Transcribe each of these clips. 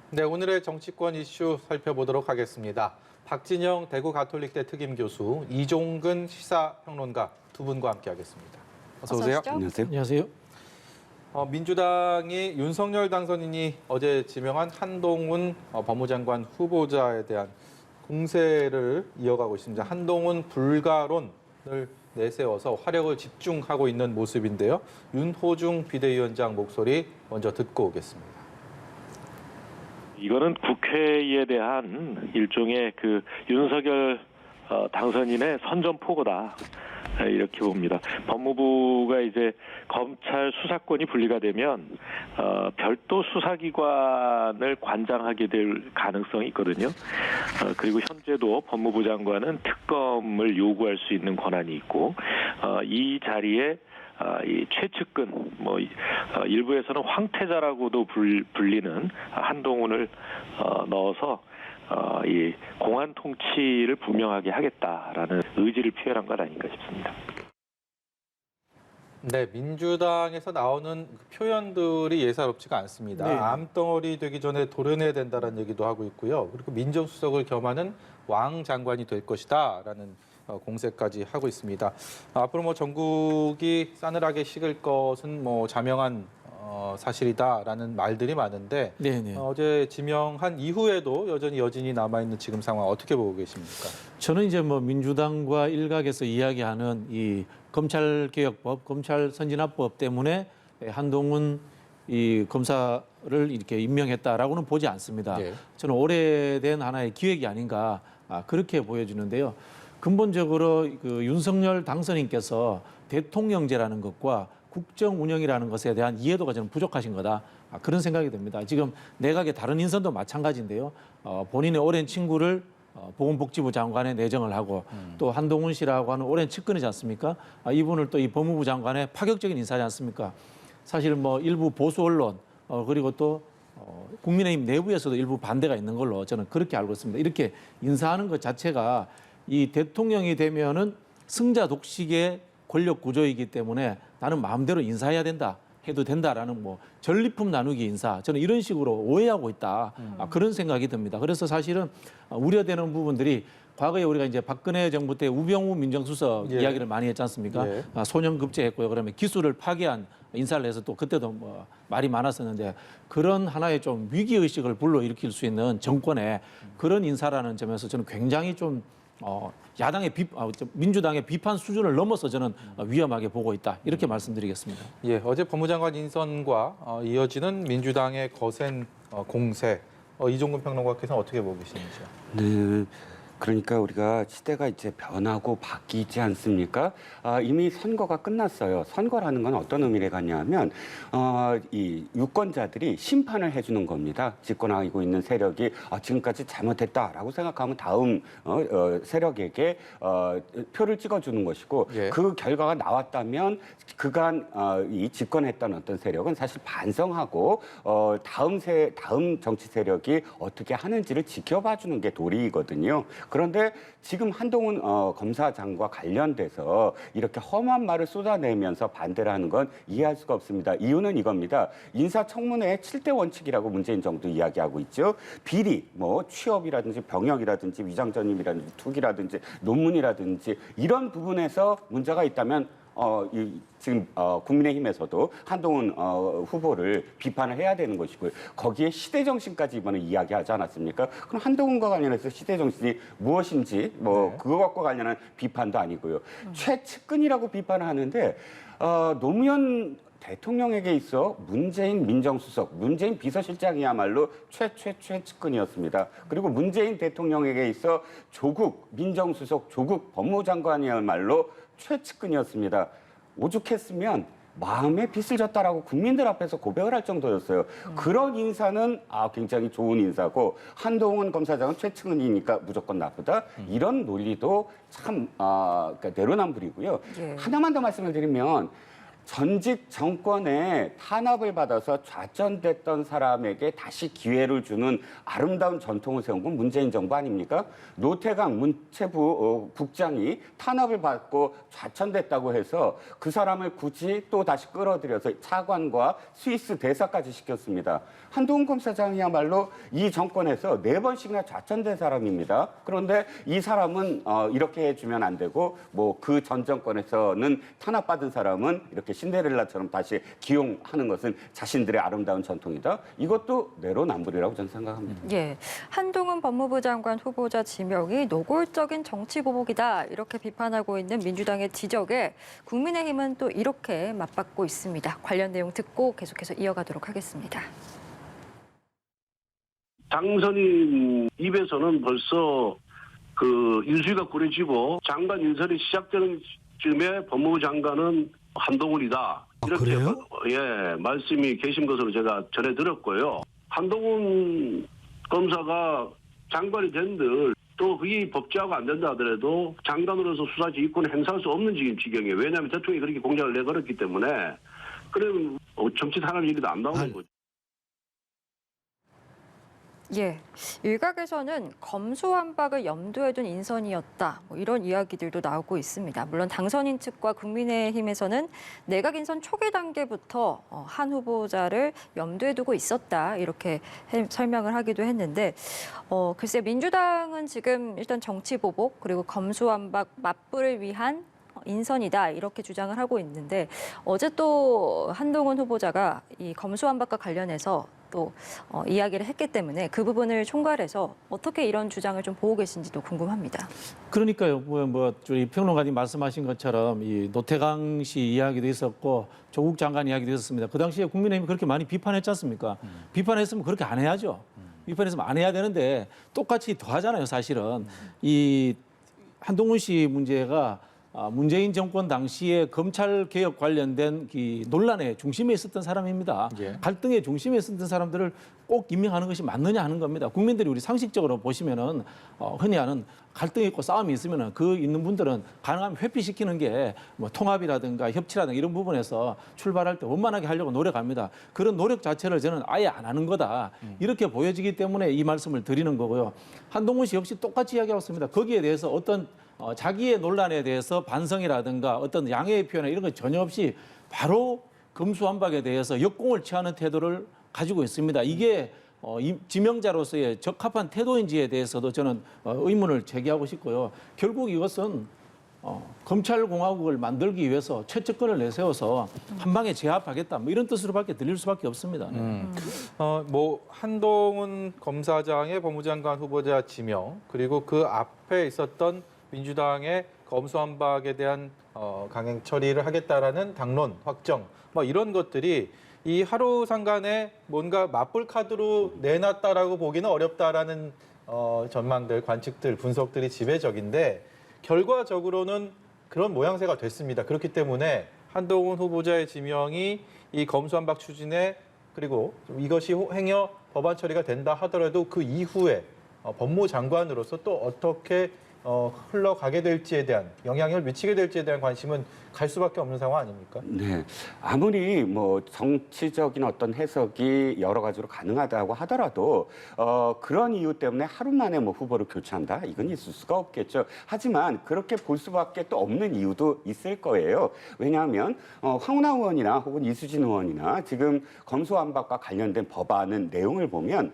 네, 오늘의 정치권 이슈 살펴보도록 하겠습니다. 박진영 대구 가톨릭대 특임 교수, 이종근 시사평론가 두 분과 함께하겠습니다. 어서 오세요. 안녕하세요. 안녕하세요. 민주당이 윤석열 당선인이 어제 지명한 한동훈 법무장관 후보자에 대한 공세를 이어가고 있습니다. 한동훈 불가론을 내세워서 화력을 집중하고 있는 모습인데요. 윤호중 비대위원장 목소리 먼저 듣고 오겠습니다. 이거는 국회에 대한 일종의 그 윤석열 당선인의 선전포고다. 이렇게 봅니다. 법무부가 이제 검찰 수사권이 분리가 되면 별도 수사기관을 관장하게 될 가능성이 있거든요. 그리고 현재도 법무부 장관은 특검을 요구할 수 있는 권한이 있고 이 자리에 이 최측근 일부에서는 황태자라고도 불리는 한동훈을 넣어서 이 공안 통치를 분명하게 하겠다라는 의지를 표현한 것 아닌가 싶습니다. 네, 민주당에서 나오는 표현들이 예사롭지가 않습니다. 네. 암덩어리 되기 전에 도려내야 된다는 얘기도 하고 있고요. 그리고 민정수석을 겸하는 왕 장관이 될 것이다라는 공세까지 하고 있습니다. 앞으로 전국이 싸늘하게 식을 것은 자명한 사실이다라는 말들이 많은데 네네. 어제 지명한 이후에도 여전히 여진이 남아있는 지금 상황 어떻게 보고 계십니까? 저는 이제 일주당과 일각에서 이야기하는 이 검찰개혁법, 검찰선진화법 때문에 한동훈 이 검사를 이렇게 임명했다라고는 보지 않습니다. 네. 저는 오래된 하나의 기획이 아닌가 그렇게 보여지는데요. 근본적으로 그 윤석열 당선인께서 대통령제라는 것과 국정 운영이라는 것에 대한 이해도가 저는 부족하신 거다. 그런 생각이 듭니다. 지금 내각의 다른 인선도 마찬가지인데요. 본인의 오랜 친구를 보건복지부 장관에 내정을 하고 또 한동훈 씨라고 하는 오랜 측근이지 않습니까? 이분을 또 이 법무부 장관의 파격적인 인사지 않습니까? 사실은 일부 보수 언론 그리고 또 국민의힘 내부에서도 일부 반대가 있는 걸로 저는 그렇게 알고 있습니다. 이렇게 인사하는 것 자체가 이 대통령이 되면은 승자 독식의 권력 구조이기 때문에 나는 마음대로 인사해야 된다, 해도 된다라는 전리품 나누기 인사, 저는 이런 식으로 오해하고 있다. 그런 생각이 듭니다. 그래서 사실은 우려되는 부분들이 과거에 우리가 이제 박근혜 정부 때 우병우 민정수석 예. 이야기를 많이 했지 않습니까? 예. 소년급제했고요. 그러면 기수를 파괴한 인사를 해서 또 그때도 말이 많았었는데 그런 하나의 좀 위기의식을 불러일으킬 수 있는 정권의 그런 인사라는 점에서 저는 굉장히 좀 야당의 민주당의 비판 수준을 넘어서 저는 위험하게 보고 있다. 이렇게 말씀드리겠습니다. 예, 어제 법무장관 인선과 이어지는 민주당의 거센 공세, 이종근 평론가께서는 어떻게 보고 계시는지요? 네. 그러니까 우리가 시대가 이제 변하고 바뀌지 않습니까? 이미 선거가 끝났어요. 선거라는 건 어떤 의미를 갖냐면 이 유권자들이 심판을 해주는 겁니다. 집권하고 있는 세력이 지금까지 잘못했다라고 생각하면 다음 세력에게 표를 찍어주는 것이고 예. 그 결과가 나왔다면 그간 이 집권했던 어떤 세력은 사실 반성하고 다음 정치 세력이 어떻게 하는지를 지켜봐주는 게 도리이거든요. 그런데 지금 한동훈 검사장과 관련돼서 이렇게 험한 말을 쏟아내면서 반대를 하는 건 이해할 수가 없습니다. 이유는 이겁니다. 인사청문회의 7대 원칙이라고 문재인 정부 이야기하고 있죠. 비리, 취업이라든지 병역이라든지 위장전입이라든지 투기라든지 논문이라든지 이런 부분에서 문제가 있다면 지금 국민의힘에서도 한동훈 후보를 비판을 해야 되는 것이고요. 거기에 시대정신까지 이번에 이야기하지 않았습니까? 그럼 한동훈과 관련해서 시대정신이 무엇인지 그것과 관련한 비판도 아니고요. 최측근이라고 비판을 하는데 노무현 대통령에게 있어 문재인 민정수석, 문재인 비서실장이야말로 최측근이었습니다. 그리고 문재인 대통령에게 있어 조국 민정수석, 조국 법무장관이야말로 최측근이었습니다. 오죽했으면 마음에 빚을 졌다라고 국민들 앞에서 고백을 할 정도였어요. 그런 인사는 굉장히 좋은 인사고 한동훈 검사장은 최측근이니까 무조건 나쁘다. 이런 논리도 참 그러니까 내로남불이고요. 예. 하나만 더 말씀을 드리면 전직 정권에 탄압을 받아서 좌천됐던 사람에게 다시 기회를 주는 아름다운 전통을 세운 건 문재인 정부 아닙니까? 노태강 문체부 국장이 탄압을 받고 좌천됐다고 해서 그 사람을 굳이 또 다시 끌어들여서 차관과 스위스 대사까지 시켰습니다. 한동훈 검사장이야말로 이 정권에서 4번씩이나 좌천된 사람입니다. 그런데 이 사람은 이렇게 해주면 안 되고 뭐 그 전 정권에서는 탄압받은 사람은 이렇게 신데렐라처럼 다시 기용하는 것은 자신들의 아름다운 전통이다. 이것도 내로남불이라고 저는 생각합니다. 예, 한동훈 법무부 장관 후보자 지명이 노골적인 정치 보복이다 이렇게 비판하고 있는 민주당의 지적에 국민의힘은 또 이렇게 맞받고 있습니다. 관련 내용 듣고 계속해서 이어가도록 하겠습니다. 당선인 입에서는 벌써 그 인수위가 꾸려지고 장관 인선이 시작되는 쯤에 법무부 장관은 한동훈이다. 이렇게 그래요? 예, 말씀이 계신 것으로 제가 전해 들었고요. 한동훈 검사가 장관이 된들 또 그게 법제화가 안 된다 하더라도 장관으로서 수사 지휘권을 행사할 수 없는 지경이에요. 왜냐하면 대통령이 그렇게 공약을 내걸었기 때문에 그럼 정치 탄압 얘기도 안 나오는 거죠. 예, 일각에서는 검수완박을 염두에 둔 인선이었다. 뭐 이런 이야기들도 나오고 있습니다. 물론 당선인 측과 국민의힘에서는 내각 인선 초기 단계부터 한 후보자를 염두에 두고 있었다. 이렇게 설명을 하기도 했는데 글쎄 민주당은 지금 일단 정치 보복 그리고 검수완박 맞불을 위한 인선이다 이렇게 주장을 하고 있는데 어제 또 한동훈 후보자가 이 검수완박과 관련해서 또 이야기를 했기 때문에 그 부분을 총괄해서 어떻게 이런 주장을 좀 보고 계신지도 궁금합니다. 그러니까요. 저희 평론가님 말씀하신 것처럼 이 노태강 씨 이야기도 있었고 조국 장관 이야기도 있었습니다. 그 당시에 국민의힘이 그렇게 많이 비판했지 않습니까? 비판했으면 그렇게 안 해야죠. 비판했으면 안 해야 되는데 똑같이 더 하잖아요. 사실은 이 한동훈 씨 문제가 문재인 정권 당시에 검찰 개혁 관련된 이 논란의 중심에 있었던 사람입니다. 예. 갈등의 중심에 있었던 사람들을 꼭 임명하는 것이 맞느냐 하는 겁니다. 국민들이 우리 상식적으로 보시면은 흔히 하는 갈등이 있고 싸움이 있으면은 그 있는 분들은 가능하면 회피시키는 게 뭐 통합이라든가 협치라든가 이런 부분에서 출발할 때 원만하게 하려고 노력합니다. 그런 노력 자체를 저는 아예 안 하는 거다. 이렇게 보여지기 때문에 이 말씀을 드리는 거고요. 한동훈 씨 역시 똑같이 이야기하고 있습니다. 거기에 대해서 어떤 자기의 논란에 대해서 반성이라든가 어떤 양해의 표현 이런 거 전혀 없이 바로 검수완박에 대해서 역공을 취하는 태도를 가지고 있습니다. 이게 지명자로서의 적합한 태도인지에 대해서도 저는 의문을 제기하고 싶고요. 결국 이것은 검찰공화국을 만들기 위해서 최측근을 내세워서 한 방에 제압하겠다 뭐 이런 뜻으로밖에 들릴 수밖에 없습니다. 뭐 한동훈 검사장의 법무장관 후보자 지명 그리고 그 앞에 있었던 민주당의 검수완박에 대한 강행 처리를 하겠다라는 당론 확정 뭐 이런 것들이 이 하루 상간에 뭔가 맞불 카드로 내놨다라고 보기는 어렵다라는 전망들, 관측들, 분석들이 지배적인데 결과적으로는 그런 모양새가 됐습니다. 그렇기 때문에 한동훈 후보자의 지명이 이 검수완박 추진에 그리고 이것이 행여 법안 처리가 된다 하더라도 그 이후에 법무장관으로서 또 어떻게 흘러가게 될지에 대한 영향을 미치게 될지에 대한 관심은 갈 수밖에 없는 상황 아닙니까? 네. 아무리 뭐 정치적인 어떤 해석이 여러 가지로 가능하다고 하더라도 그런 이유 때문에 하루 만에 뭐 후보를 교체한다? 이건 있을 수가 없겠죠. 하지만 그렇게 볼 수밖에 또 없는 이유도 있을 거예요. 왜냐하면 황운하 의원이나 혹은 이수진 의원이나 지금 검수완박과 관련된 법안은 내용을 보면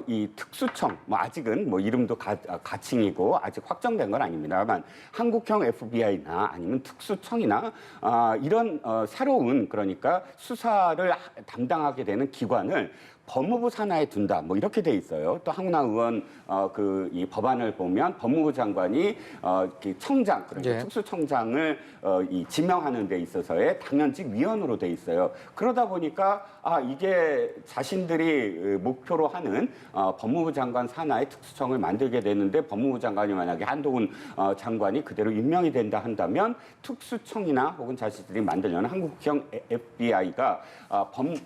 이 특수청, 뭐 아직은 뭐 이름도 가칭이고 아직 확정된 건 아닙니다만 한국형 FBI나 아니면 특수청이나 이런 새로운 그러니까 수사를 담당하게 되는 기관을 법무부 산하에 둔다. 뭐 이렇게 돼 있어요. 또 황운하 의원 이 법안을 보면 법무부 장관이 청장 그러니까 예. 특수청장을 이 지명하는 데 있어서의 당연직 위원으로 돼 있어요. 그러다 보니까 이게 자신들이 목표로 하는 법무부 장관 산하의 특수청을 만들게 되는데 법무부 장관이 만약에 한동훈 장관이 그대로 임명이 된다 한다면 특수청이나 혹은 자신들이 만들려는 한국형 FBI가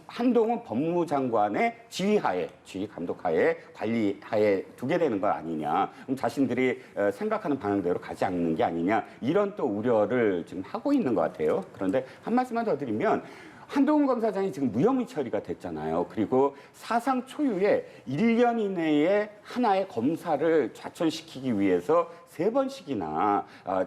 한동훈 법무부 장관의 지휘하에, 지휘 감독하에, 관리하에 두게 되는 것 아니냐. 그럼 자신들이 생각하는 방향대로 가지 않는 게 아니냐. 이런 또 우려를 지금 하고 있는 것 같아요. 그런데 한 말씀만 더 드리면 한동훈 검사장이 지금 무혐의 처리가 됐잖아요. 그리고 사상 초유의 1년 이내에 하나의 검사를 좌천시키기 위해서 3번씩이나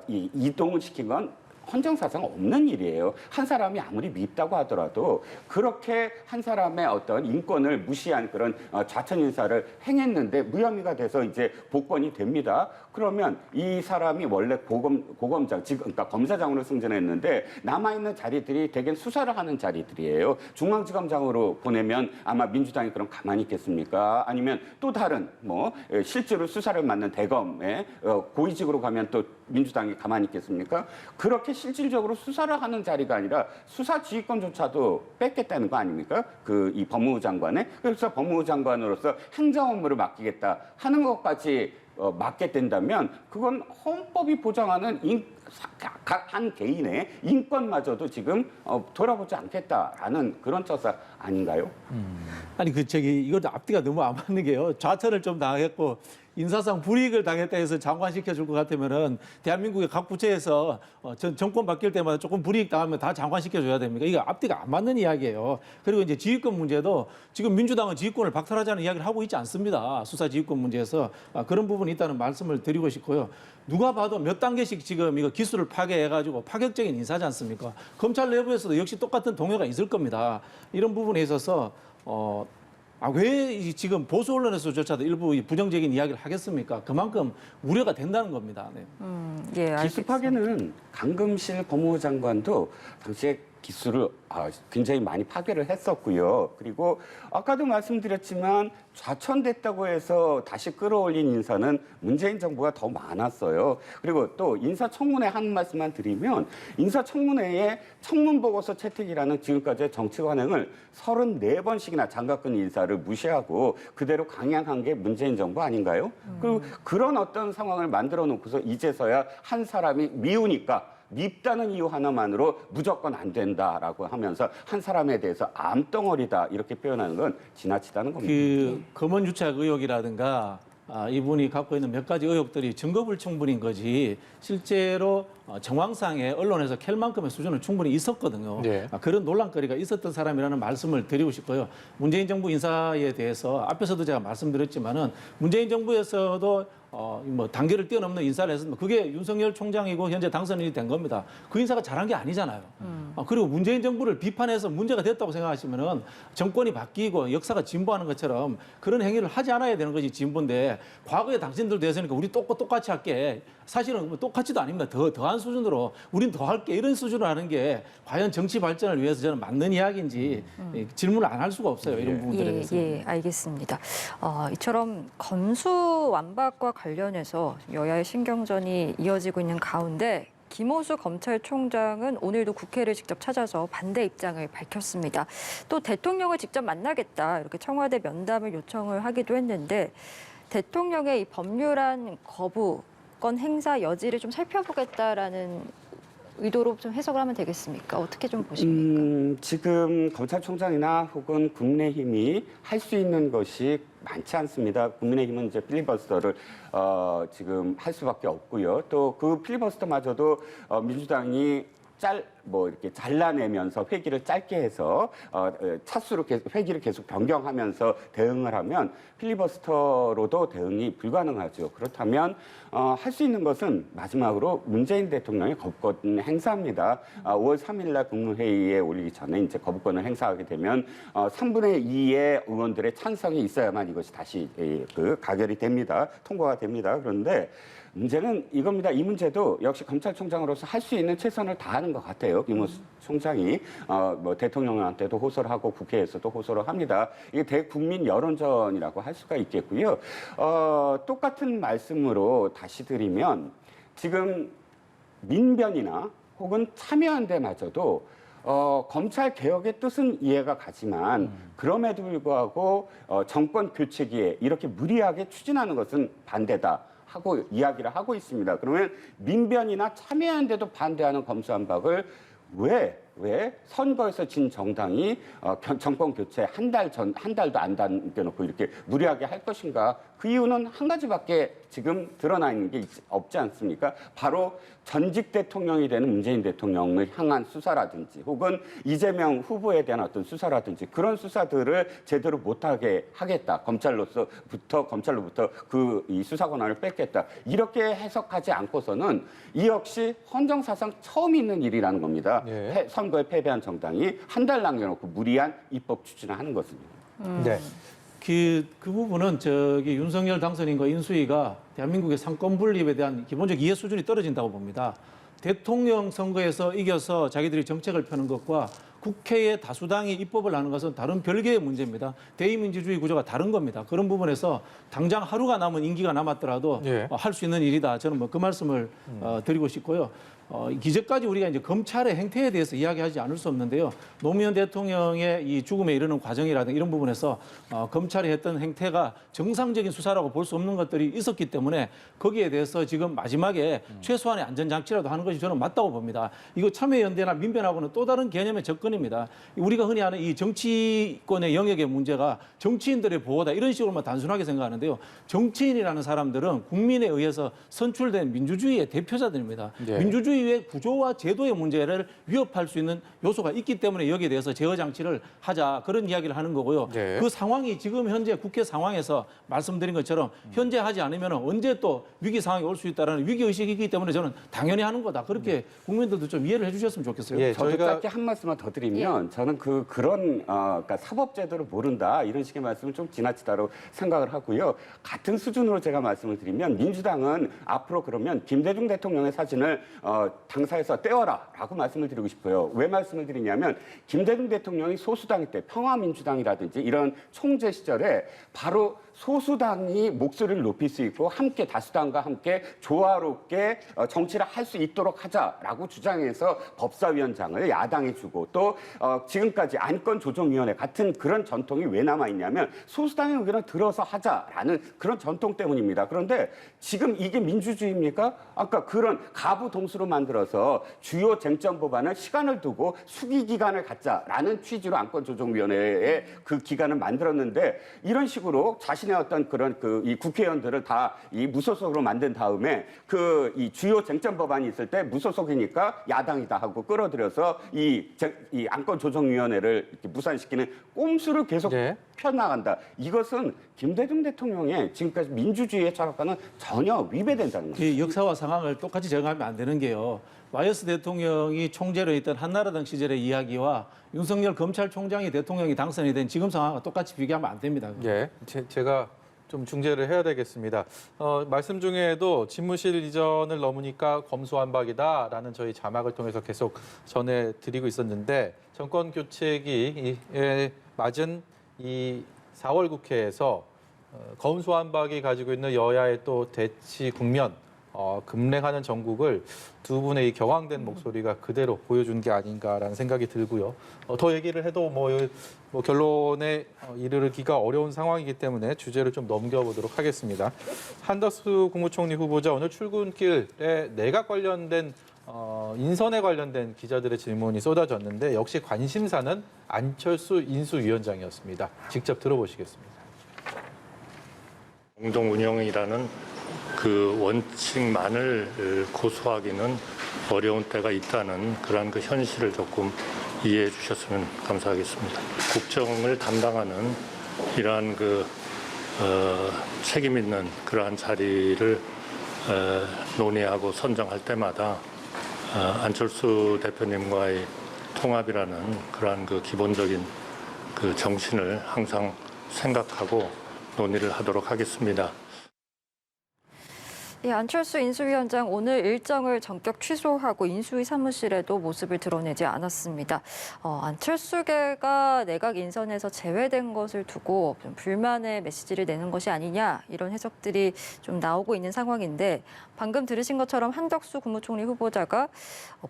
이동을 시킨 건 헌정사상 없는 일이에요. 한 사람이 아무리 밉다고 하더라도 그렇게 한 사람의 어떤 인권을 무시한 그런 좌천 인사를 행했는데 무혐의가 돼서 이제 복권이 됩니다. 그러면 이 사람이 원래 고검장, 지금 그러니까 검사장으로 승진했는데 남아있는 자리들이 대개 수사를 하는 자리들이에요. 중앙지검장으로 보내면 아마 민주당이 그럼 가만히 있겠습니까? 아니면 또 다른 실제로 수사를 맡는 대검에 고위직으로 가면 또 민주당이 가만히 있겠습니까? 그렇게 실질적으로 수사를 하는 자리가 아니라 수사 지휘권조차도 뺏겠다는 거 아닙니까? 이 법무부 장관에. 그래서 법무부 장관으로서 행정 업무를 맡기겠다 하는 것까지 맡게 된다면 그건 헌법이 보장하는 한 개인의 인권마저도 지금 돌아보지 않겠다라는 그런 처사 아닌가요? 아니 이것도 앞뒤가 너무 안 맞는 게요. 좌천을 좀 당했고 인사상 불이익을 당했다 해서 장관시켜줄 것 같으면은 대한민국의 각 부처에서 정권 바뀔 때마다 조금 불이익 당하면 다 장관시켜줘야 됩니까? 이거 앞뒤가 안 맞는 이야기예요. 그리고 이제 지휘권 문제도 지금 민주당은 지휘권을 박탈하자는 이야기를 하고 있지 않습니다. 수사 지휘권 문제에서 그런 부분이 있다는 말씀을 드리고 싶고요. 누가 봐도 몇 단계씩 지금 이거 기술을 파괴해가지고 파격적인 인사지 않습니까? 검찰 내부에서도 역시 똑같은 동요가 있을 겁니다. 이런 부분에 있어서 왜 지금 보수 언론에서조차도 일부 부정적인 이야기를 하겠습니까? 그만큼 우려가 된다는 겁니다. 네. 예, 알겠습니다. 기술 파괴는 강금실 법무부 장관도 당시에 기술을 굉장히 많이 파괴를 했었고요. 그리고 아까도 말씀드렸지만 좌천됐다고 해서 다시 끌어올린 인사는 문재인 정부가 더 많았어요. 그리고 또 인사청문회 한 말씀만 드리면 인사청문회에 청문보고서 채택이라는 지금까지의 정치 관행을 34번씩이나 장갑근 인사를 무시하고 그대로 강행한 게 문재인 정부 아닌가요? 그리고 그런 어떤 상황을 만들어 놓고서 이제서야 한 사람이 미우니까 밉다는 이유 하나만으로 무조건 안 된다라고 하면서 한 사람에 대해서 암덩어리다 이렇게 표현하는 건 지나치다는 겁니다. 검언 유착 의혹이라든가 이분이 갖고 있는 몇 가지 의혹들이 증거불충분인 거지 실제로 정황상에 언론에서 캘 만큼의 수준은 충분히 있었거든요. 네. 그런 논란거리가 있었던 사람이라는 말씀을 드리고 싶고요. 문재인 정부 인사에 대해서 앞에서도 제가 말씀드렸지만은 문재인 정부에서도 단계를 뛰어넘는 인사를 했습니다. 그게 윤석열 총장이고 현재 당선인이 된 겁니다. 그 인사가 잘한 게 아니잖아요. 그리고 문재인 정부를 비판해서 문제가 됐다고 생각하시면은 정권이 바뀌고 역사가 진보하는 것처럼 그런 행위를 하지 않아야 되는 것이 진보인데 과거에 당신들도 했으니까 우리 똑같이 할게. 사실은 똑같지도 아닙니다. 더한 수준으로 우린 더 할게 이런 수준으로 하는 게 과연 정치 발전을 위해서 저는 맞는 이야기인지 질문을 안 할 수가 없어요. 이런 부분들에 대해서. 예, 알겠습니다. 이처럼 검수 완박과 관련해서 여야의 신경전이 이어지고 있는 가운데 김호수 검찰총장은 오늘도 국회를 직접 찾아서 반대 입장을 밝혔습니다. 또 대통령을 직접 만나겠다 이렇게 청와대 면담을 요청을 하기도 했는데 대통령의 이 법률안 거부권 행사 여지를 좀 살펴보겠다라는 의도로 좀 해석을 하면 되겠습니까? 어떻게 좀 보십니까? 지금 검찰총장이나 혹은 국민의힘이 할 수 있는 것이 많지 않습니다. 국민의힘은 이제 필리버스터를 지금 할 수밖에 없고요. 또 그 필리버스터마저도 민주당이 이렇게 잘라내면서 회기를 짧게 해서 차수로 회기를 계속 변경하면서 대응을 하면 필리버스터로도 대응이 불가능하죠. 그렇다면 할 수 있는 것은 마지막으로 문재인 대통령의 거부권 행사입니다. 5월 3일 날 국무회의에 올리기 전에 이제 거부권을 행사하게 되면 3분의 2의 의원들의 찬성이 있어야만 이것이 다시 가결이 됩니다. 통과가 됩니다. 그런데 문제는 이겁니다. 이 문제도 역시 검찰총장으로서 할 수 있는 최선을 다하는 것 같아요. 김호수 총장이 대통령한테도 호소를 하고 국회에서도 호소를 합니다. 이게 대국민 여론전이라고 할 수가 있겠고요. 똑같은 말씀으로 다시 드리면 지금 민변이나 혹은 참여연대마저도 검찰 개혁의 뜻은 이해가 가지만 그럼에도 불구하고 정권 교체기에 이렇게 무리하게 추진하는 것은 반대다 하고 이야기를 하고 있습니다. 그러면 민변이나 참여연대도 반대하는 검수완박을 왜 선거에서 진 정당이 정권 교체 한 달도 안 남겨놓고 이렇게 무리하게 할 것인가? 그 이유는 한 가지밖에 지금 드러나 있는 게 없지 않습니까? 바로 전직 대통령이 되는 문재인 대통령을 향한 수사라든지 혹은 이재명 후보에 대한 어떤 수사라든지 그런 수사들을 제대로 못하게 하겠다. 검찰로부터 이 수사 권한을 뺏겠다. 이렇게 해석하지 않고서는 이 역시 헌정사상 처음 있는 일이라는 겁니다. 예. 선거에 패배한 정당이 한 달 남겨놓고 무리한 입법 추진을 하는 것입니다. 네. 그 부분은 윤석열 당선인과 인수위가 대한민국의 상권 분립에 대한 기본적 이해 수준이 떨어진다고 봅니다. 대통령 선거에서 이겨서 자기들이 정책을 펴는 것과 국회의 다수당이 입법을 하는 것은 다른 별개의 문제입니다. 대의민주주의 구조가 다른 겁니다. 그런 부분에서 당장 하루가 남은 임기가 남았더라도 예. 할 수 있는 일이다. 저는 그 말씀을 드리고 싶고요. 이제까지 우리가 이제 검찰의 행태에 대해서 이야기하지 않을 수 없는데요. 노무현 대통령의 이 죽음에 이르는 과정이라든가 이런 부분에서 검찰이 했던 행태가 정상적인 수사라고 볼 수 없는 것들이 있었기 때문에 거기에 대해서 지금 마지막에 최소한의 안전장치라도 하는 것이 저는 맞다고 봅니다. 이거 참여연대나 민변하고는 또 다른 개념의 접근입니다. 우리가 흔히 하는 이 정치권의 영역의 문제가 정치인들의 보호다 이런 식으로만 단순하게 생각하는데요. 정치인이라는 사람들은 국민에 의해서 선출된 민주주의의 대표자들입니다. 예. 민주주의의 구조와 제도의 문제를 위협할 수 있는 요소가 있기 때문에 여기에 대해서 제어 장치를 하자 그런 이야기를 하는 거고요. 네. 그 상황이 지금 현재 국회 상황에서 말씀드린 것처럼 현재 하지 않으면 언제 또 위기 상황이 올 수 있다는 위기 의식이기 때문에 저는 당연히 하는 거다. 그렇게 국민들도 좀 이해를 해주셨으면 좋겠어요. 예, 저도 저희가 짧게 한 말씀만 더 드리면 저는 그러니까 사법제도를 모른다 이런 식의 말씀은 좀 지나치다고 생각을 하고요. 같은 수준으로 제가 말씀을 드리면 민주당은 앞으로 그러면 김대중 대통령의 사진을 당사에서 떼어라라고 말씀을 드리고 싶어요. 왜 말씀을 드리냐면 김대중 대통령이 소수당일 때 평화민주당이라든지 이런 총재 시절에 바로 소수당이 목소리를 높일 수 있고 함께 다수당과 함께 조화롭게 정치를 할 수 있도록 하자라고 주장해서 법사위원장을 야당에 주고 또 지금까지 안건조정위원회 같은 그런 전통이 왜 남아있냐면 소수당의 의견을 들어서 하자라는 그런 전통 때문입니다. 그런데 지금 이게 민주주의입니까? 아까 그런 가부동수로 만들어서 주요 쟁점 법안을 시간을 두고 수기 기간을 갖자라는 취지로 안건조정위원회에 그 기간을 만들었는데 이런 식으로 자신의 어떤 그런 이 국회의원들을 다 이 무소속으로 만든 다음에 이 주요 쟁점 법안이 있을 때 무소속이니까 야당이다 하고 끌어들여서 이 안건조정위원회를 이렇게 무산시키는 꼼수를 계속 네. 펴나간다. 이것은 김대중 대통령의 지금까지 민주주의의 철학과는 전혀 위배된다는 거죠. 이 역사와 상황을 똑같이 적용하면 안 되는 게요. YS 대통령이 총재로 있던 한나라당 시절의 이야기와 윤석열 검찰총장이 대통령이 당선이 된 지금 상황과 똑같이 비교하면 안 됩니다. 예, 제가 좀 중재를 해야 되겠습니다. 말씀 중에도 집무실 이전을 넘으니까 검수완박이다라는 저희 자막을 통해서 계속 전해드리고 있었는데 정권 교체기에 맞은 이 4월 국회에서 검수완박이 가지고 있는 여야의 또 대치 국면, 급랭하는 정국을 두 분의 이 격앙된 목소리가 그대로 보여준 게 아닌가라는 생각이 들고요. 더 얘기를 해도 뭐 결론에 이르기가 어려운 상황이기 때문에 주제를 좀 넘겨보도록 하겠습니다. 한덕수 국무총리 후보자 오늘 출근길에 내각 관련된 인선에 관련된 기자들의 질문이 쏟아졌는데 역시 관심사는 안철수 인수위원장이었습니다. 직접 들어보시겠습니다. 공동 운영이라는 그 원칙만을 고수하기는 어려운 때가 있다는 그러한 그 현실을 조금 이해해 주셨으면 감사하겠습니다. 국정을 담당하는 이러한 책임 있는 그러한 자리를 논의하고 선정할 때마다 안철수 대표님과의 통합이라는 그러한 그 기본적인 그 정신을 항상 생각하고 논의를 하도록 하겠습니다. 안철수 인수위원장 오늘 일정을 전격 취소하고 인수위 사무실에도 모습을 드러내지 않았습니다. 안철수계가 내각 인선에서 제외된 것을 두고 좀 불만의 메시지를 내는 것이 아니냐 이런 해석들이 좀 나오고 있는 상황인데 방금 들으신 것처럼 한덕수 국무총리 후보자가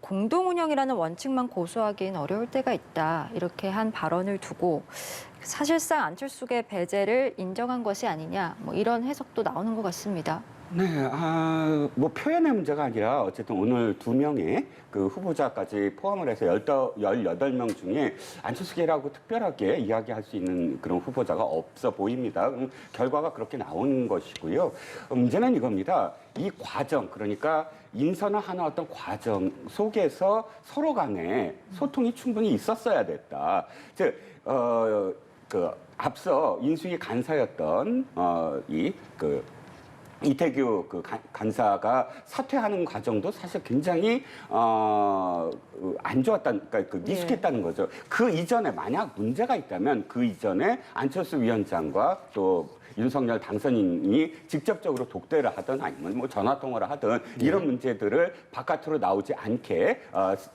공동 운영이라는 원칙만 고수하기는 어려울 때가 있다 이렇게 한 발언을 두고 사실상 안철수계 배제를 인정한 것이 아니냐 뭐 이런 해석도 나오는 것 같습니다. 네, 뭐 표현의 문제가 아니라 어쨌든 오늘 2명의 그 후보자까지 포함을 해서 18명 중에 안철수계라고 특별하게 이야기할 수 있는 그런 후보자가 없어 보입니다. 결과가 그렇게 나오는 것이고요. 문제는 이겁니다. 이 과정, 그러니까 인선을 하는 어떤 과정 속에서 서로 간에 소통이 충분히 있었어야 됐다. 즉, 앞서 인수위 간사였던 이태규 간사가 사퇴하는 과정도 사실 굉장히 안 좋았다는, 그러니까 미숙했다는 거죠. 그 이전에 만약 문제가 있다면 그 이전에 안철수 위원장과 또 윤석열 당선인이 직접적으로 독대를 하든 아니면 뭐 전화 통화를 하든 이런 문제들을 바깥으로 나오지 않게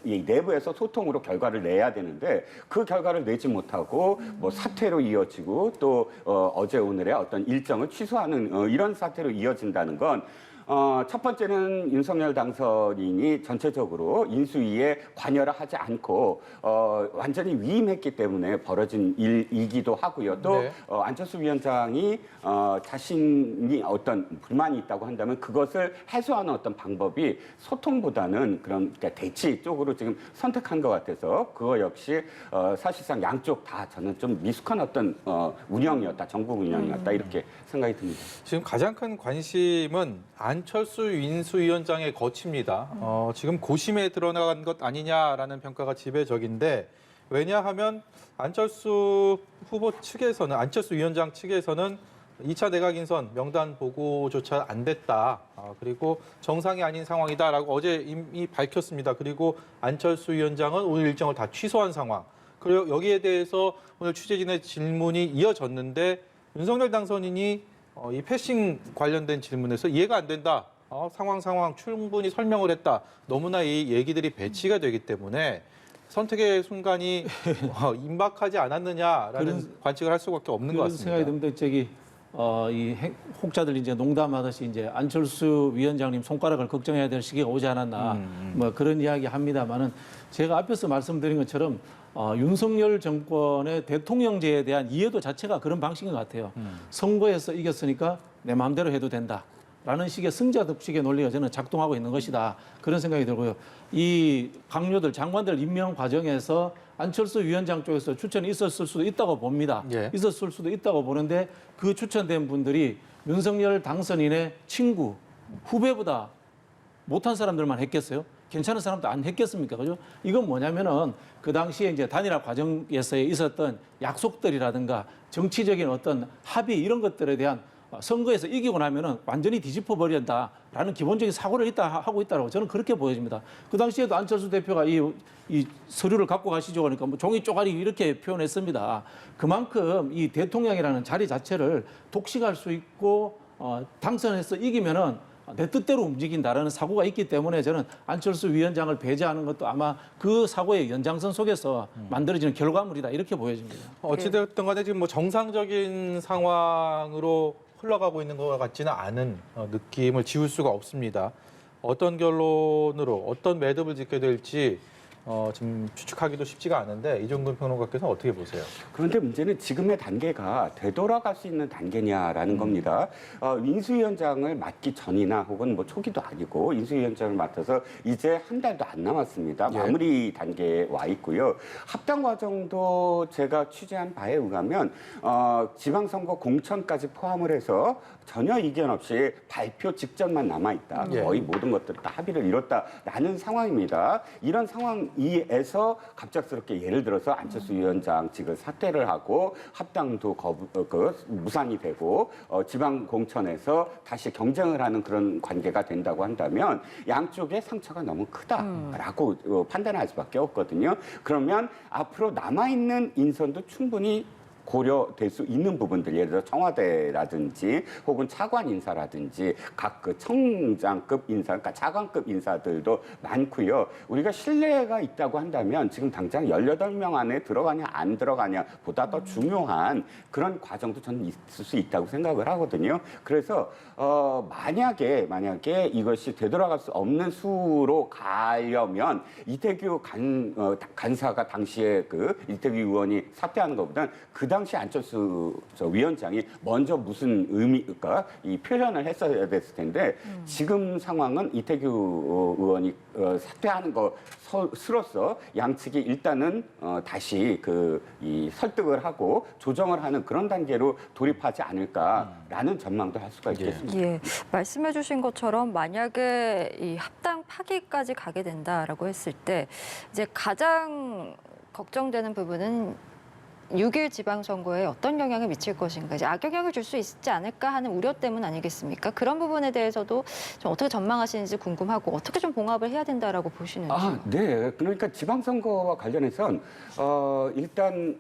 이 내부에서 소통으로 결과를 내야 되는데 그 결과를 내지 못하고 뭐 사퇴로 이어지고 또 어제 오늘의 어떤 일정을 취소하는 이런 사태로 이어진다는 건 첫 번째는 윤석열 당선인이 전체적으로 인수위에 관여를 하지 않고 완전히 위임했기 때문에 벌어진 일이기도 하고요. 또 네. 안철수 위원장이 자신이 어떤 불만이 있다고 한다면 그것을 해소하는 어떤 방법이 소통보다는 그런 그러니까 대치 쪽으로 지금 선택한 것 같아서 그거 역시 사실상 양쪽 다 저는 좀 미숙한 어떤 운영이었다, 정부 운영이었다 이렇게 생각이 듭니다. 지금 가장 큰 관심은 안철수 인수위원장의 거취입니다. 지금 고심에 드러난 것 아니냐라는 평가가 지배적인데 왜냐하면 안철수 후보 측에서는 안철수 위원장 측에서는 2차 내각 인선 명단 보고조차 안 됐다. 그리고 정상이 아닌 상황이다라고 어제 이미 밝혔습니다. 그리고 안철수 위원장은 오늘 일정을 다 취소한 상황. 그리고 여기에 대해서 오늘 취재진의 질문이 이어졌는데 윤석열 당선인이 이 패싱 관련된 질문에서 이해가 안 된다. 상황 충분히 설명을 했다. 너무나 이 얘기들이 배치가 되기 때문에 선택의 순간이 임박하지 않았느냐라는 관측을 할 수밖에 없는 것 같습니다. 생각이 듭니다. 이 혹자들이 이제 농담하듯이 이제 안철수 위원장님 손가락을 걱정해야 될 시기가 오지 않았나 뭐 그런 이야기 합니다만은 제가 앞에서 말씀드린 것처럼 윤석열 정권의 대통령제에 대한 이해도 자체가 그런 방식인 것 같아요. 선거에서 이겼으니까 내 마음대로 해도 된다라는 식의 승자독식의 논리가 저는 작동하고 있는 것이다. 그런 생각이 들고요. 이 강요들, 장관들 임명 과정에서 안철수 위원장 쪽에서 추천이 있었을 수도 있다고 봅니다. 예. 있었을 수도 있다고 보는데 그 추천된 분들이 윤석열 당선인의 친구, 후배보다 못한 사람들만 했겠어요? 괜찮은 사람도 안 했겠습니까? 그죠? 이건 뭐냐면은 그 당시에 이제 단일화 과정에서 있었던 약속들이라든가 정치적인 어떤 합의 이런 것들에 대한 선거에서 이기고 나면은 완전히 뒤집어 버린다라는 기본적인 사고를 하고 있다고 저는 그렇게 보여집니다. 그 당시에도 안철수 대표가 이 서류를 갖고 가시죠 그러니까 뭐 종이 쪼가리 이렇게 표현했습니다. 그만큼 이 대통령이라는 자리 자체를 독식할 수 있고 당선해서 이기면은 내 뜻대로 움직인다라는 사고가 있기 때문에 저는 안철수 위원장을 배제하는 것도 아마 그 사고의 연장선 속에서 만들어지는 결과물이다 이렇게 보여집니다. 어찌됐든 간에 지금 뭐 정상적인 상황으로 흘러가고 있는 것 같지는 않은 느낌을 지울 수가 없습니다. 어떤 결론으로 어떤 매듭을 짓게 될지 지금 추측하기도 쉽지가 않은데 이종근 평론가께서는 어떻게 보세요? 그런데 문제는 지금의 단계가 되돌아갈 수 있는 단계냐라는 겁니다. 인수위원장을 맡기 전이나 혹은 뭐 초기도 아니고 인수위원장을 맡아서 이제 한 달도 안 남았습니다. 예. 마무리 단계에 와 있고요. 합당 과정도 제가 취재한 바에 의하면 지방선거 공천까지 포함을 해서 전혀 이견 없이 발표 직전만 남아있다. 예. 거의 모든 것들을 다 합의를 이뤘다라는 상황입니다. 이런 상황에서 갑작스럽게 예를 들어서 안철수 위원장직을 사퇴를 하고 합당도 무산이 되고 지방 공천에서 다시 경쟁을 하는 그런 관계가 된다고 한다면 양쪽의 상처가 너무 크다라고 판단할 수밖에 없거든요. 그러면 앞으로 남아있는 인선도 충분히 고려될 수 있는 부분들, 예를 들어 청와대라든지 혹은 차관 인사라든지 각 그 청장급 인사, 그러니까 차관급 인사들도 많고요. 우리가 신뢰가 있다고 한다면 지금 당장 18명 안에 들어가냐 안 들어가냐 보다 더 중요한 그런 과정도 저는 있을 수 있다고 생각을 하거든요. 그래서 만약에 이것이 되돌아갈 수 없는 수로 가려면 이태규 간사가 당시에 그 이태규 의원이 사퇴하는 것보다는 그 당시 안철수 위원장이 먼저 무슨 의미가 이 표현을 했어야 됐을 텐데 지금 상황은 이태규 의원이 사퇴하는 것으로서 양측이 일단은 다시 이 설득을 하고 조정을 하는 그런 단계로 돌입하지 않을까라는 전망도 할 수가 있겠습니다. 예, 말씀해주신 것처럼 만약에 이 합당 파기까지 가게 된다라고 했을 때 이제 가장 걱정되는 부분은 6일 지방선거에 어떤 영향을 미칠 것인가, 이제 악영향을 줄 수 있지 않을까 하는 우려 때문 아니겠습니까? 그런 부분에 대해서도 좀 어떻게 전망하시는지 궁금하고 어떻게 좀 봉합을 해야 된다라고 보시는지. 네. 그러니까 지방선거와 관련해선 일단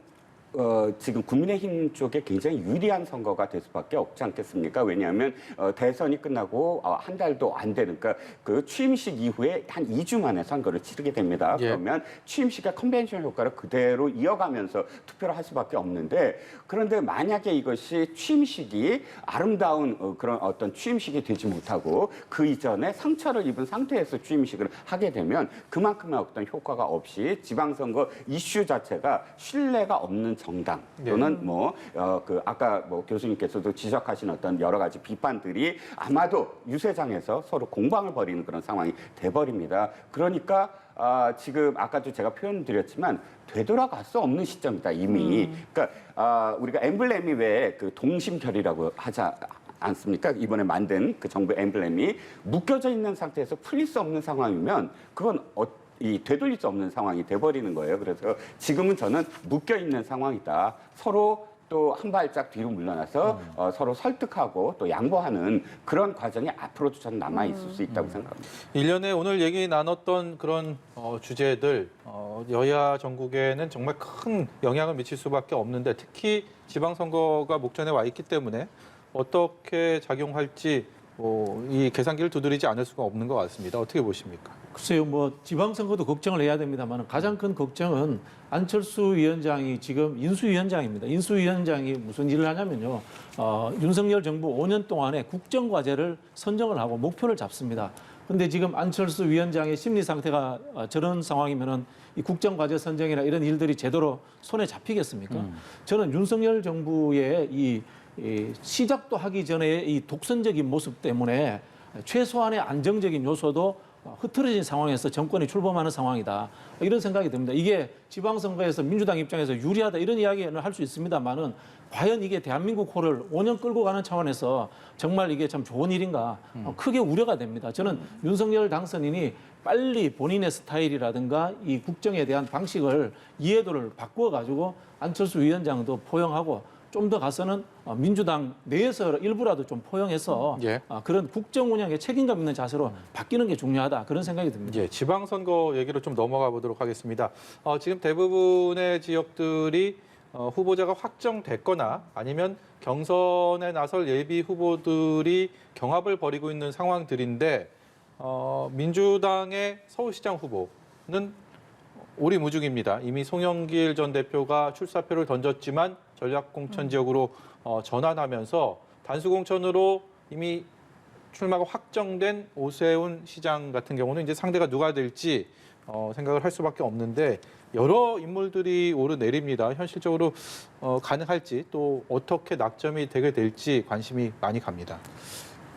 지금 국민의힘 쪽에 굉장히 유리한 선거가 될 수밖에 없지 않겠습니까? 왜냐하면 대선이 끝나고 한 달도 안 되는, 그러니까 그 취임식 이후에 한 2주 만에 선거를 치르게 됩니다. 예. 그러면 취임식의 컨벤션 효과를 그대로 이어가면서 투표를 할 수밖에 없는데, 그런데 만약에 이것이 취임식이 아름다운 그런 어떤 취임식이 되지 못하고 그 이전에 상처를 입은 상태에서 취임식을 하게 되면 그만큼의 어떤 효과가 없이 지방선거 이슈 자체가 신뢰가 없는 정당 또는 아까 교수님께서도 지적하신 어떤 여러 가지 비판들이 아마도 유세장에서 서로 공방을 벌이는 그런 상황이 돼버립니다. 그러니까 지금 아까도 제가 표현드렸지만 되돌아갈 수 없는 시점이다 이미. 그러니까 우리가 엠블렘이 왜 그 동심결이라고 하지 않습니까? 이번에 만든 그 정부 엠블렘이 묶여져 있는 상태에서 풀릴 수 없는 상황이면 그건 되돌릴 수 없는 상황이 돼버리는 거예요. 그래서 지금은 저는 묶여 있는 상황이다. 서로 또 한 발짝 뒤로 물러나서 서로 설득하고 또 양보하는 그런 과정이 앞으로도 저는 남아 있을 수 있다고 생각합니다. 일련의 오늘 얘기 나눴던 그런 주제들 여야 전국에는 정말 큰 영향을 미칠 수밖에 없는데, 특히 지방선거가 목전에 와 있기 때문에 어떻게 작용할지 이 계산기를 두드리지 않을 수가 없는 것 같습니다. 어떻게 보십니까? 글쎄요, 지방선거도 걱정을 해야 됩니다만 가장 큰 걱정은 안철수 위원장이 지금 인수위원장입니다. 인수위원장이 무슨 일을 하냐면요. 윤석열 정부 5년 동안에 국정과제를 선정을 하고 목표를 잡습니다. 그런데 지금 안철수 위원장의 심리 상태가 저런 상황이면은 이 국정과제 선정이나 이런 일들이 제대로 손에 잡히겠습니까? 저는 윤석열 정부의 이 시작도 하기 전에 이 독선적인 모습 때문에 최소한의 안정적인 요소도 흐트러진 상황에서 정권이 출범하는 상황이다. 이런 생각이 듭니다. 이게 지방선거에서 민주당 입장에서 유리하다 이런 이야기는 할 수 있습니다만은 과연 이게 대한민국 호를 5년 끌고 가는 차원에서 정말 이게 참 좋은 일인가 크게 우려가 됩니다. 저는 윤석열 당선인이 빨리 본인의 스타일이라든가 이 국정에 대한 방식을 이해도를 바꾸어 가지고 안철수 위원장도 포용하고 좀 더 가서는 민주당 내에서 일부라도 좀 포용해서 그런 국정 운영에 책임감 있는 자세로 바뀌는 게 중요하다. 그런 생각이 듭니다. 예, 지방선거 얘기로 좀 넘어가 보도록 하겠습니다. 지금 대부분의 지역들이 후보자가 확정됐거나 아니면 경선에 나설 예비 후보들이 경합을 벌이고 있는 상황들인데 민주당의 서울시장 후보는 오리무중입니다. 이미 송영길 전 대표가 출사표를 던졌지만 전략공천 지역으로 전환하면서 단수공천으로 이미 출마가 확정된 오세훈 시장 같은 경우는 이제 상대가 누가 될지 생각을 할 수밖에 없는데 여러 인물들이 오르내립니다. 현실적으로 가능할지 또 어떻게 낙점이 되게 될지 관심이 많이 갑니다.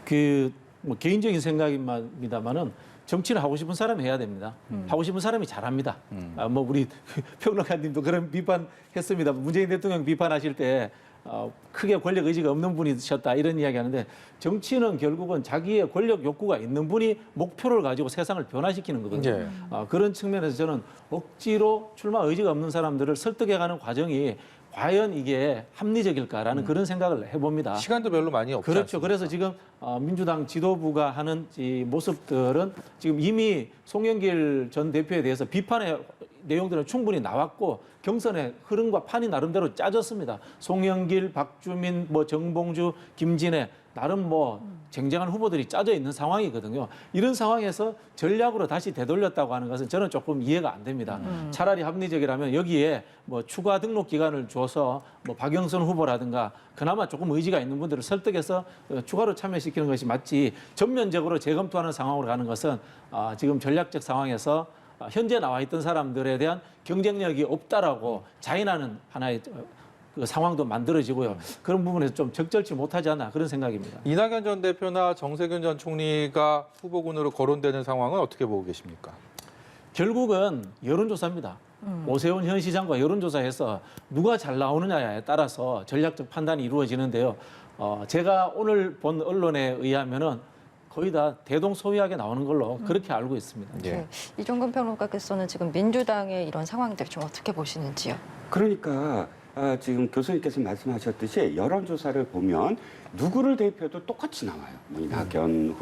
개인적인 생각입니다만은 정치를 하고 싶은 사람이 해야 됩니다. 하고 싶은 사람이 잘합니다. 우리 평론가님도 그런 비판했습니다. 문재인 대통령 비판하실 때 크게 권력 의지가 없는 분이셨다 이런 이야기하는데 정치는 결국은 자기의 권력 욕구가 있는 분이 목표를 가지고 세상을 변화시키는 거거든요. 그런 측면에서 저는 억지로 출마 의지가 없는 사람들을 설득해가는 과정이 과연 이게 합리적일까라는 그런 생각을 해봅니다. 시간도 별로 많이 없죠. 그렇죠. 그래서 지금 민주당 지도부가 하는 이 모습들은 지금 이미 송영길 전 대표에 대해서 비판에 내용들은 충분히 나왔고 경선의 흐름과 판이 나름대로 짜졌습니다. 송영길, 박주민, 뭐 정봉주, 김진애 나름 뭐 쟁쟁한 후보들이 짜져 있는 상황이거든요. 이런 상황에서 전략으로 다시 되돌렸다고 하는 것은 저는 조금 이해가 안 됩니다. 차라리 합리적이라면 여기에 뭐 추가 등록 기간을 줘서 뭐 박영선 후보라든가 그나마 조금 의지가 있는 분들을 설득해서 추가로 참여시키는 것이 맞지 전면적으로 재검토하는 상황으로 가는 것은 지금 전략적 상황에서 현재 나와 있던 사람들에 대한 경쟁력이 없다라고 자인하는 하나의 그 상황도 만들어지고요. 그런 부분에서 좀 적절치 못하지 않나 그런 생각입니다. 이낙연 전 대표나 정세균 전 총리가 후보군으로 거론되는 상황은 어떻게 보고 계십니까? 결국은 여론조사입니다. 오세훈 현 시장과 여론조사에서 누가 잘 나오느냐에 따라서 전략적 판단이 이루어지는데요. 제가 오늘 본 언론에 의하면은 거의 다 대동소이하게 나오는 걸로 그렇게 알고 있습니다. 예. 네. 이종근 평론가께서는 지금 민주당의 이런 상황들 좀 어떻게 보시는지요? 그러니까 지금 교수님께서 말씀하셨듯이 여론조사를 보면 누구를 대표도 똑같이 나와요. 뭐 이낙연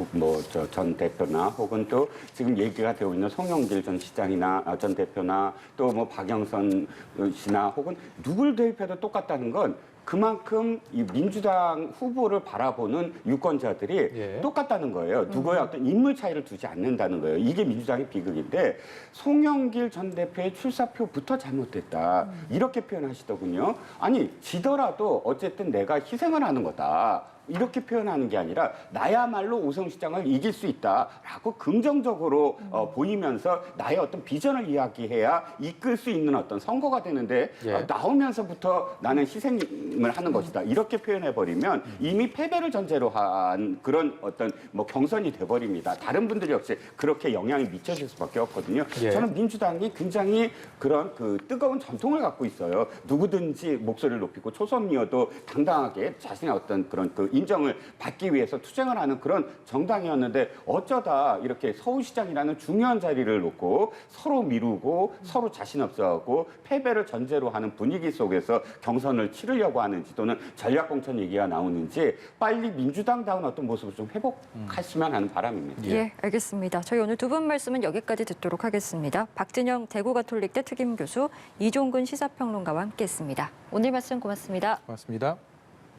전 대표나 혹은 또 지금 얘기가 되고 있는 송영길 전 시장이나 전 대표나 또 뭐 박영선 씨나 혹은 누구를 대표도 똑같다는 건 그만큼 이 민주당 후보를 바라보는 유권자들이 예. 똑같다는 거예요. 누구의 어떤 인물 차이를 두지 않는다는 거예요. 이게 민주당의 비극인데 송영길 전 대표의 출사표부터 잘못됐다. 이렇게 표현하시더군요. 아니 지더라도 어쨌든 내가 희생을 하는 거다. 이렇게 표현하는 게 아니라 나야말로 오성시장을 이길 수 있다라고 긍정적으로 보이면서 나의 어떤 비전을 이야기해야 이끌 수 있는 어떤 선거가 되는데 예. 나오면서부터 나는 희생을 하는 것이다. 이렇게 표현해버리면 이미 패배를 전제로 한 그런 어떤 뭐 경선이 돼버립니다. 다른 분들 역시 그렇게 영향이 미쳐질 수밖에 없거든요. 예. 저는 민주당이 굉장히 그런 그 뜨거운 전통을 갖고 있어요. 누구든지 목소리를 높이고 초선이어도 당당하게 자신의 어떤 그런 그 인정을 받기 위해서 투쟁을 하는 그런 정당이었는데 어쩌다 이렇게 서울시장이라는 중요한 자리를 놓고 서로 미루고 서로 자신 없어하고 패배를 전제로 하는 분위기 속에서 경선을 치르려고 하는지 또는 전략공천 얘기가 나오는지 빨리 민주당다운 어떤 모습을 좀 회복했으면 하는 바람입니다. 예, 알겠습니다. 저희 오늘 두 분 말씀은 여기까지 듣도록 하겠습니다. 박진영 대구가톨릭대 특임교수, 이종근 시사평론가와 함께했습니다. 오늘 말씀 고맙습니다. 고맙습니다.